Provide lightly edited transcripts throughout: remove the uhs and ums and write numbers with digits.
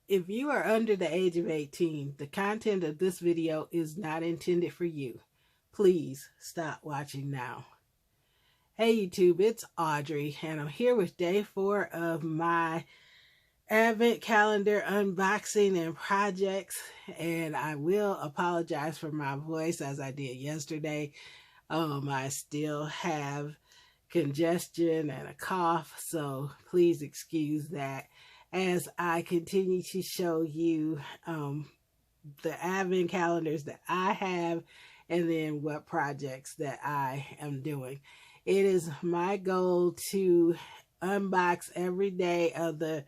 If you are under the age of 18, the content of this video is not intended for you. Please stop watching now. Hey YouTube, it's Audrey, and I'm here with day 4 of my Advent calendar unboxing and projects, and I will apologize for my voice as I did yesterday. I still have congestion and a cough, so please excuse that as I continue to show you the Advent calendars that I have and then what projects that I am doing. It is my goal to unbox every day of the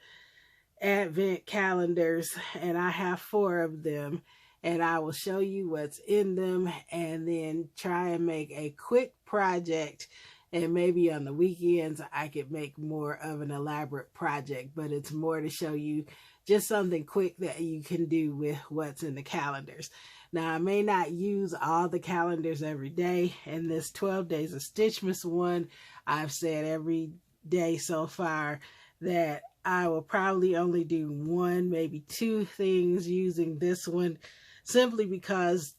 Advent calendars, and I have 4 of them, and I will show you what's in them and then try and make a quick project, and maybe on the weekends I could make more of an elaborate project, but it's more to show you just something quick that you can do with what's in the calendars. Now, I may not use all the calendars every day, and this 12 Days of Stitchmas one, I've said every day so far that I will probably only do 1, maybe 2 things using this one, simply because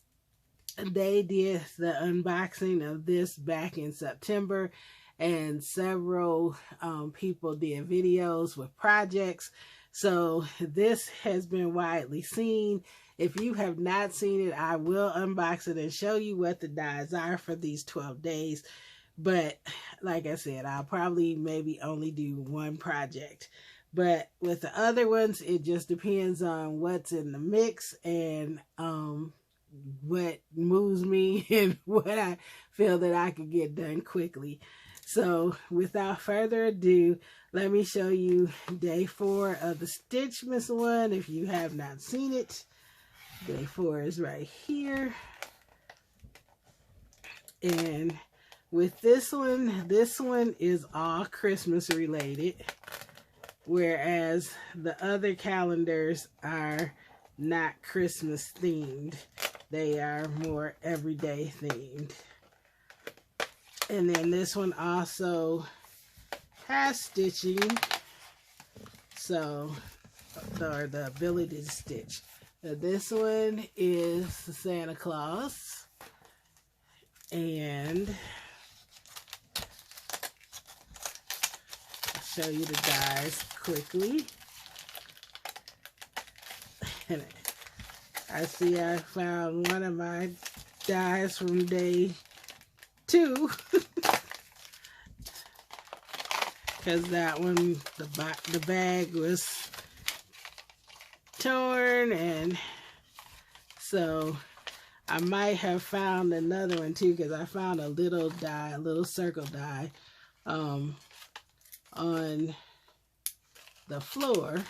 they did the unboxing of this back in September, and several people did videos with projects. So this has been widely seen. If you have not seen it, I will unbox it and show you what the dies are for these 12 days. But like I said, I'll probably maybe only do 1 project. But with the other ones, it just depends on what's in the mix and what moves me and what I feel that I could get done quickly. So without further ado, let me show you day 4 of the Stitchmas one. If you have not seen it, day 4 is right here. And with this one is all Christmas related, whereas the other calendars are not Christmas themed. They are more everyday themed. And then this one also has stitching, so, or the ability to stitch. This one is Santa Claus, and I'll show you the dies quickly. And I see I found one of my dies from day 2, because that one, the bag was torn, and so I might have found another one too, because I found a little die, a little circle die on the floor,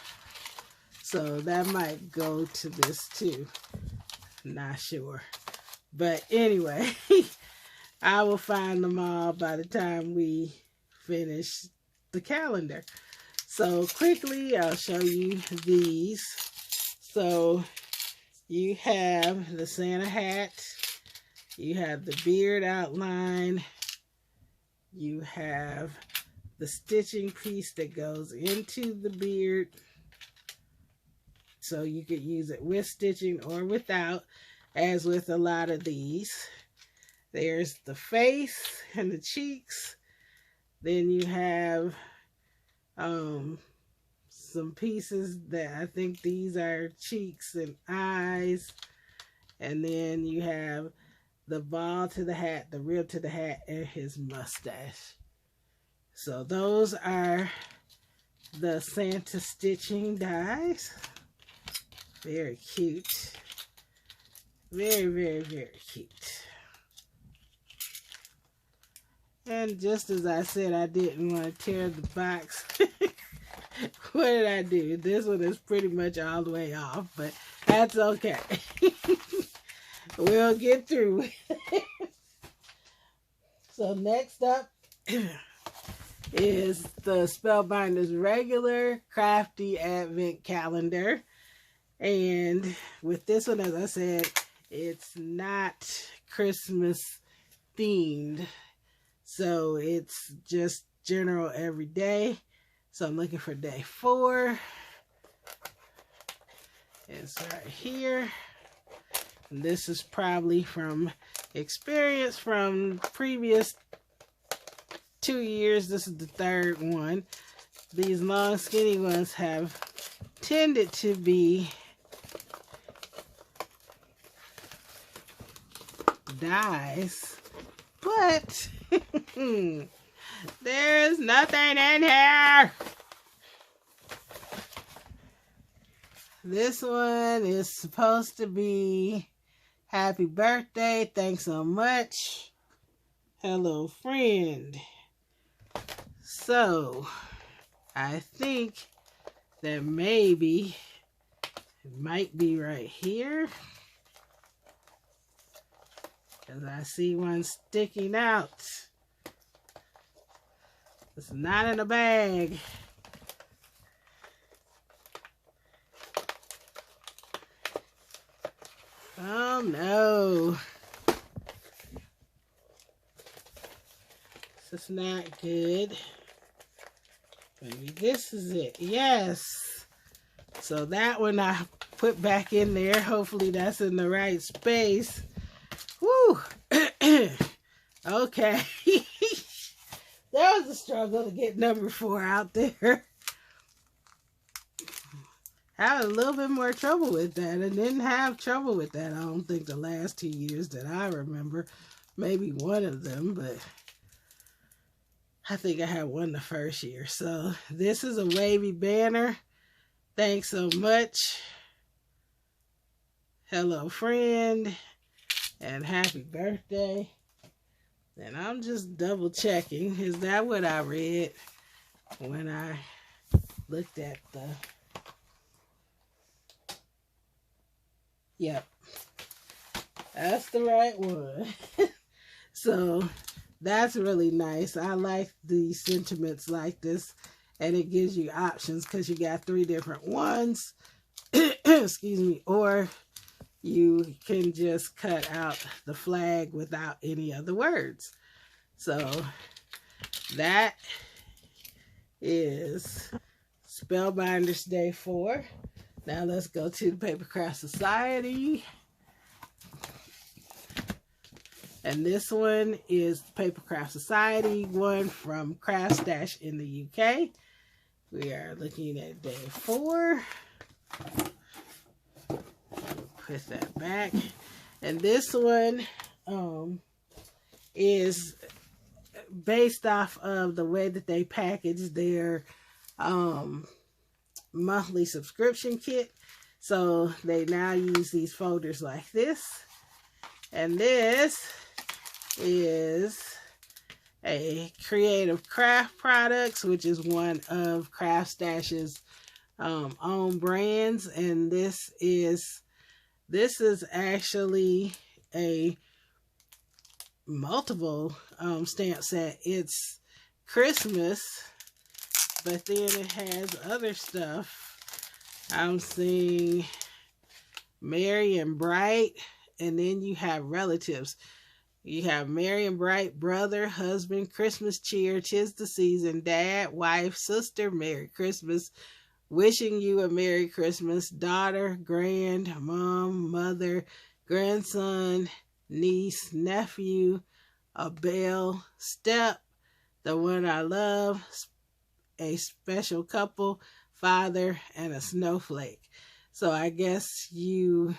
so that might go to this too. Not sure, but anyway, I will find them all by the time we finish the calendar. So quickly, I'll show you these. So you have the Santa hat, you have the beard outline, you have the stitching piece that goes into the beard, so you could use it with stitching or without, as with a lot of these. There's the face and the cheeks. Then you have some pieces that I think these are cheeks and eyes. And then you have the ball to the hat, the rib to the hat, and his mustache. So those are the Santa stitching dies. Very cute. Very, very, very cute. And just as I said, I didn't want to tear the box. What did I do? This one is pretty much all the way off, but that's okay. We'll get through it. So next up is the Spellbinders regular crafty Advent calendar. And with this one, as I said, it's not Christmas themed. So it's just general every day. So I'm looking for day 4. is right here. And this is probably from experience from previous 2 years. This is the third one. These long skinny ones have tended to be dies, but there's nothing in here. This one is supposed to be happy birthday, thanks so much, hello friend. So I think that maybe it might be right here, because I see one sticking out. It's not in a bag. Oh no. This is not good. Maybe this is it. Yes. So that one I put back in there. Hopefully that's in the right space. Woo. Okay. That was a struggle to get number 4 out there. Had a little bit more trouble with that, and didn't have trouble with that, I don't think, the last 2 years that I remember. Maybe one of them, but I think I had one the first year. So this is a wavy banner. Thanks so much. Hello, friend, and happy birthday. And I'm just double checking. Is that what I read when I looked at the... Yep, that's the right one. So that's really nice. I like the sentiments like this, and it gives you options because you got 3 different ones. Excuse me. Or you can just cut out the flag without any other words. So that is Spellbinders Day 4. Now let's go to the Papercraft Society. And this one is Papercraft Society, one from Craft Stash in the UK. We are looking at day 4. Put that back. And this one is based off of the way that they package their monthly subscription kit. So they now use these folders like this. And this is a Creative Craft Products, which is one of Craft Stash's own brands. And this is actually a multiple stamp set. It's Christmas, but then it has other stuff. I'm seeing Merry and Bright, and then you have relatives. You have Merry and Bright, brother, husband, Christmas cheer, 'tis the season, dad, wife, sister, Merry Christmas, wishing you a Merry Christmas, daughter, grand, mom, mother, grandson, niece, nephew, a belle, step, the one I love, a special couple, father, and a snowflake. So I guess you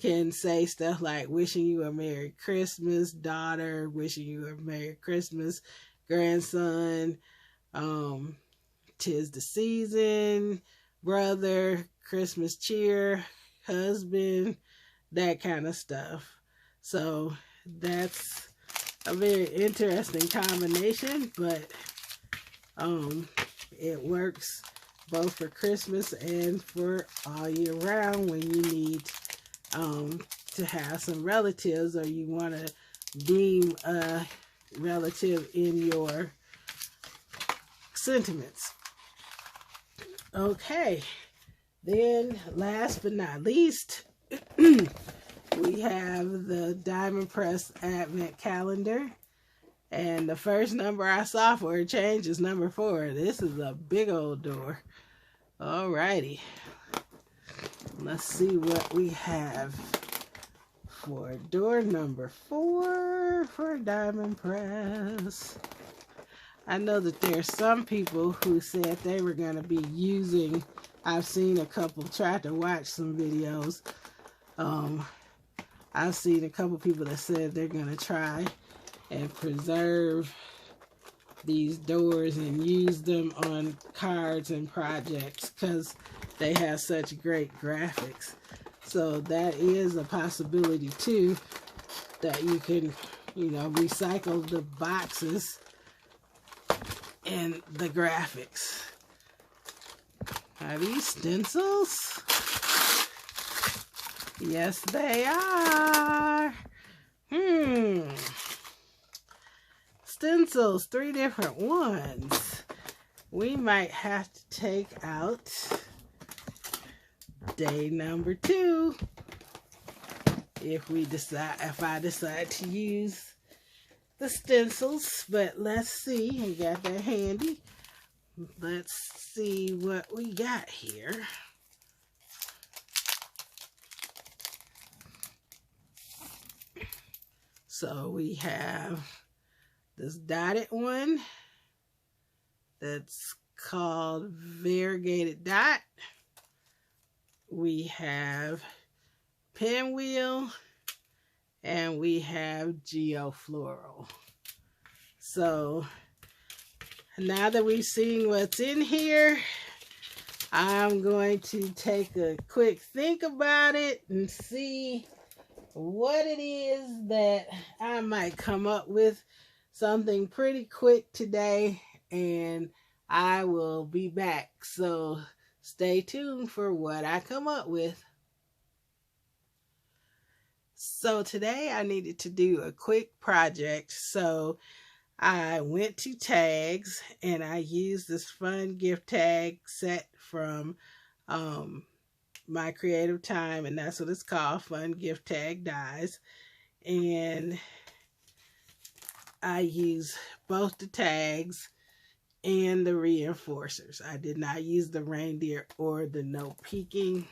can say stuff like wishing you a Merry Christmas, daughter, wishing you a Merry Christmas, grandson, 'tis the season, brother, Christmas cheer, husband, that kind of stuff. So that's a very interesting combination, but it works both for Christmas and for all year round when you need to have some relatives, or you want to deem a relative in your sentiments. Okay, then last but not least, we have the Diamond Press Advent Calendar. And the first number I saw for a change is number 4. This is a big old door. Alrighty. Let's see what we have for door number 4 for Diamond Press. I know that there's some people who said they were going to be using, I've seen a couple, tried to watch some videos. I've seen a couple people that said they're going to try and preserve these doors and use them on cards and projects because they have such great graphics. So that is a possibility too, that you can, you know, recycle the boxes and the graphics. Are these stencils? Yes, they are. Stencils, 3 different ones. We might have to take out day number 2 if I decide to use the stencils. But let's see. I got that handy. Let's see what we got here. So we have this dotted one that's called Variegated Dot. We have Pinwheel, and we have Geofloral. So now that we've seen what's in here, I'm going to take a quick think about it and see what it is that I might come up with. Something pretty quick today, and I will be back. So stay tuned for what I come up with. So today I needed to do a quick project. So I went to tags and I used this fun gift tag set from My Creative Time, and that's what it's called, Fun Gift Tag Dies. And I use both the tags and the reinforcers. I did not use the reindeer or the no peeking.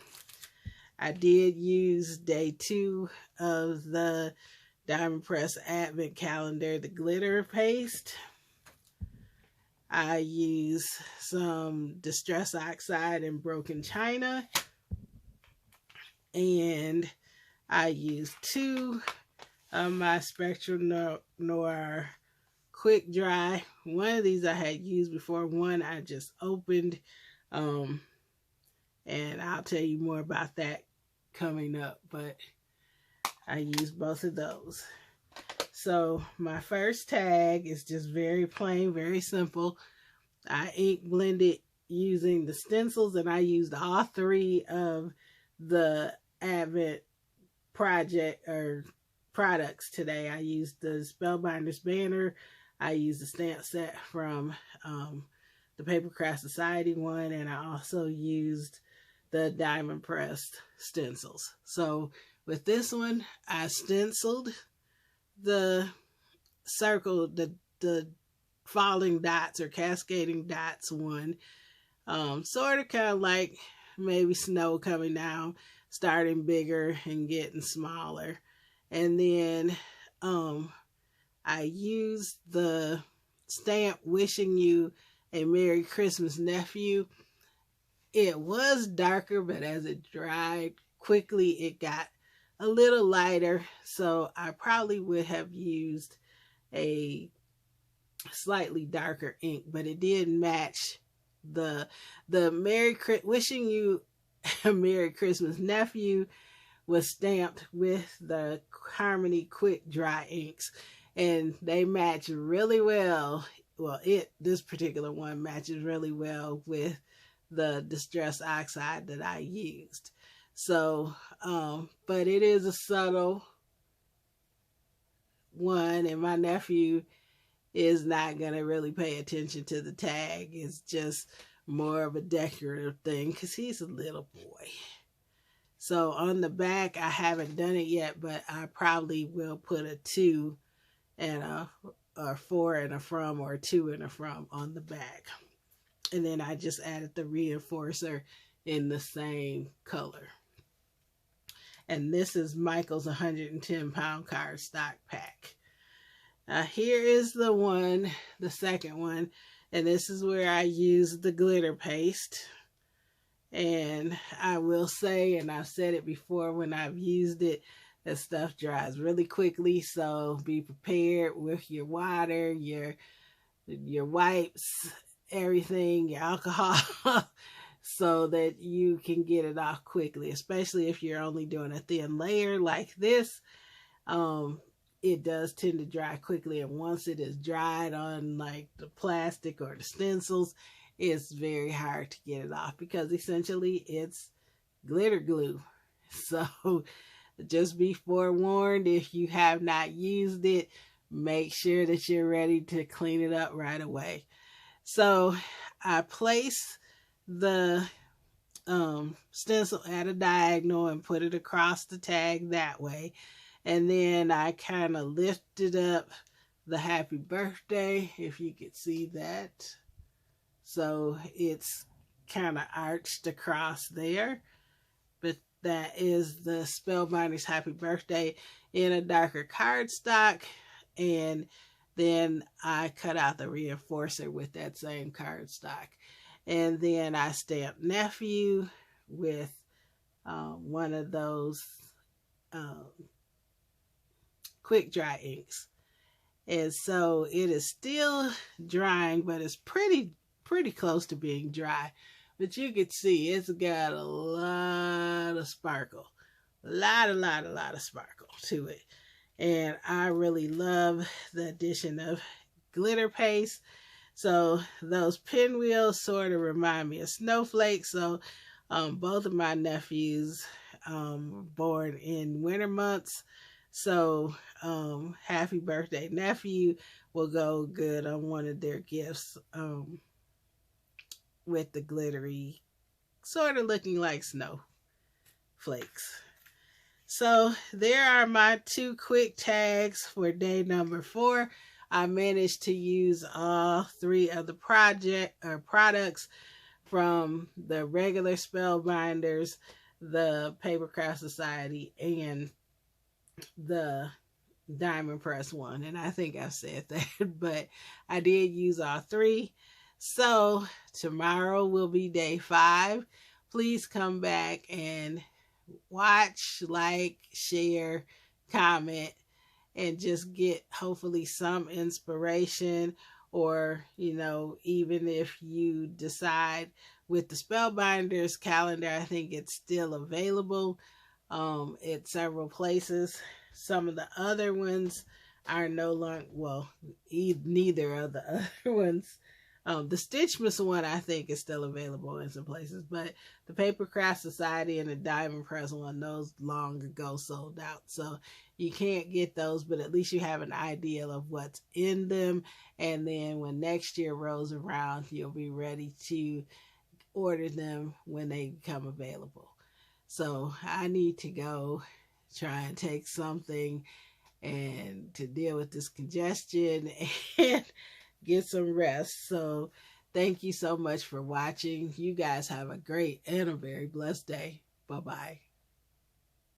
I did use day 2 of the Diamond Press Advent Calendar, the glitter paste. I use some Distress Oxide and Broken China. And I used 2 of my Spectral Noir Quick Dry. One of these I had used before. One I just opened. And I'll tell you more about that coming up. But I used both of those. So my first tag is just very plain, very simple. I ink blended using the stencils, and I used all 3 of the Advent project or products today. I used the Spellbinders banner. I used the stamp set from the Papercraft Society one, and I also used the Diamond Pressed stencils. So with this one, I stenciled the circle, the falling dots or cascading dots one, sort of kind of like maybe snow coming down, starting bigger and getting smaller. And then I used the stamp Wishing You a Merry Christmas, Nephew. It was darker, but as it dried quickly, it got a little lighter. So I probably would have used a slightly darker ink, but it did match the Wishing You a Merry Christmas, Nephew was stamped with the Harmony Quick Dry inks, and they match really well. Well, this particular one matches really well with the Distress Oxide that I used. So, but it is a subtle one, and my nephew is not going to really pay attention to the tag. It's just more of a decorative thing because he's a little boy. So on the back, I haven't done it yet, but I probably will put a 2 and a 4 and a from, or a 2 and a from on the back. And then I just added the reinforcer in the same color. And this is Michael's 110-pound cardstock pack. Here is the second one, and this is where I use the glitter paste. And I will say, and I've said it before when I've used it, that stuff dries really quickly, so be prepared with your water, your wipes, everything, your alcohol, so that you can get it off quickly, especially if you're only doing a thin layer like this. It does tend to dry quickly, and once it is dried on like the plastic or the stencils, it's very hard to get it off because essentially it's glitter glue. So just be forewarned, if you have not used it, make sure that you're ready to clean it up right away. So I place the stencil at a diagonal and put it across the tag that way. And then I kind of lifted up the happy birthday, if you could see that. So it's kind of arched across there. But that is the Spellbinders happy birthday in a darker cardstock. And then I cut out the reinforcer with that same cardstock. And then I stamped nephew with one of those quick dry inks. And so it is still drying, but it's pretty close to being dry. But you can see it's got a lot of sparkle. A lot of sparkle to it. And I really love the addition of glitter paste. So those pinwheels sort of remind me of snowflakes. So both of my nephews were born in winter months. So happy birthday nephew will go good on one of their gifts with the glittery, sort of looking like snowflakes. So there are my 2 quick tags for day number 4. I managed to use all 3 of the products from the regular Spellbinders, the Papercraft Society, and the Diamond Press one. And I think I've said that, but I did use all 3. So tomorrow will be day 5. Please come back and watch, like, share, comment, and just get hopefully some inspiration. Or, you know, even if you decide with the Spellbinders calendar, I think it's still available at several places. Some of the other ones are no longer, well, neither of the other ones. The Stitchmas one, I think, is still available in some places, but the Papercraft Society and the Diamond Press one, those long ago sold out. So you can't get those, but at least you have an idea of what's in them. And then when next year rolls around, you'll be ready to order them when they become available. So I need to go try and take something and to deal with this congestion and get some rest. So thank you so much for watching. You guys have a great and a very blessed day. Bye-bye.